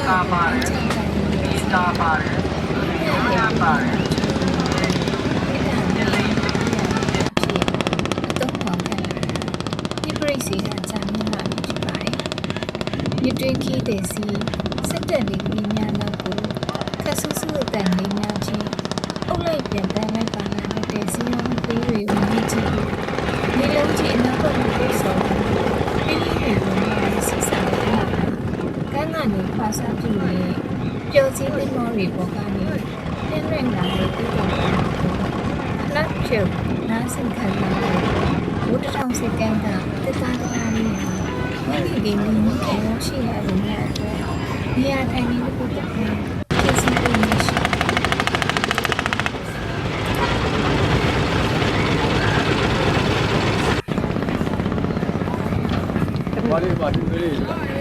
ကာပါတယ်ဒီတာပါတယ်ရပါတယ်မြတွင်းခီးတဲ့စီစက်တက်လေးကြီးများနောက်ကိုခက်ဆူးဆူးအတန်လေးများချင်းအုပ်လိုက်ပြန်တန်းလိုက်ပါလာတဲ့စီရောင်းသေးတွေကိုမြင်ကြည့်ပြီးဒီလုံးကြီးအနောက်ဘက်ကိုဆော်ပြီးတွေကိုလည်းစီစားနေတာကန်းကနေခွာစားပြည့်ရဲ့ပျော်စည်းသင်းမောတွေပေါ်ကနေပြင်းရလာတဲ့ဒီပေါ်ကိုလှပ်ဖြုတ်နားဆင်ခံလာတဲ့ဘုဒ္ဓထောင်စကန်းကတသားသားလေးဟာမိမိဒီမိမိကရောရှိရလို့များအတွက်နေရာထိုင်နေတဲ့ပုဒ်တဲ့ဖြစ်စီလို့ရရှိဘာလေးပါသူလေး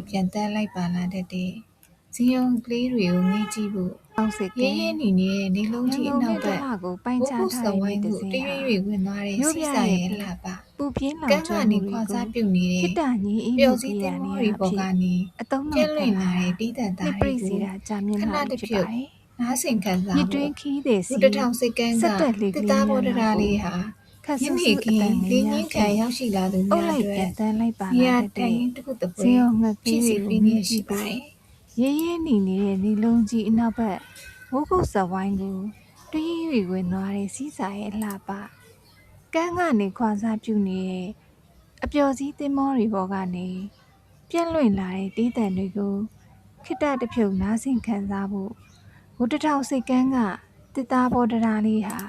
ပြန်တန်းလိုက်ပါလာတဲ့ဇီယုံကလေးတွေကိုငေးကြည့်ဖို့ရဲရဲနေနေတဲ့နေလုံးကြီးအနောက်ဘက်ကိုပိုင်းခြားထားတဲ့တစင်း တရွေ့ရွေ့ဝင်သွားတဲ့စီးဆိုင်ရဲ့လှပပူပြင်းလောင် ကန်းကနေခွာစားပြုတ်နေတဲ့ ခိတ္တညီအေး ပျော်စီးတဲ့မော်ရီပေါ်ကနေ အတုံး ကျဲလွင်လာတဲ့တီးတန်သား ပြိ တွေကို စီတာကြာမြင့်လာဖြစ်ပါတယ် နားဆင်ခံစား မြစ်တွင်းခီးတဲ့စီ ဘုဒ္ဓထောင်စိတ်ကန်းကတစ်သားဘော်ဒရာလေးဟာ ခက်ဆူ မိ းဆူး ခင် အတန် လ လေး င်း များ ကြီးခံရောက်ရှိလာသူ အုပ် များ လိုက် အတွက် ပြန်တန်းလိုက်ပါ နေ လာ ရာ တဲ့ တိုင်တစ်ခုတစ်ပွဲ ဇီယုံငက် ဖြ ကြီး ည့်စီ တွေ ပေး မြ နေ င် ရှိ ရှိ ပါ ပါ တ တယ် ယ်ရဲရဲနေနေတဲ့နေလုံးကြီးအနောက်ဘက်ဝုတ်ကုတ်စဝိုင်းကိုတွင်းရွေဝင်သွားတဲ့စီးစာရဲ့လှပကန်းကနေခွာစားပြုနေတဲ့အပျော်စီးသင်းမောတွေပေါ်ကနေပြက်လွင့်လာတဲ့တီးတန်တွေကိုခိတ္တတဖြုတ်နားဆင်ခံစားဖို့ဝတ္တထောင်စိတ်ကန်းကတစ်သားဘော်ဒရာလေးဟာ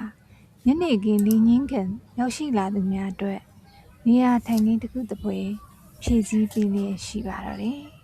ညနေခင်းလေးငင်းခံရောက်ရှိလာသူများအတွက်နေရာထိုင်ခင်းတစ်ခုတစ်ပွဲဖြည့်ဆည်းပေးလျက်ရှိပါတော့တယ်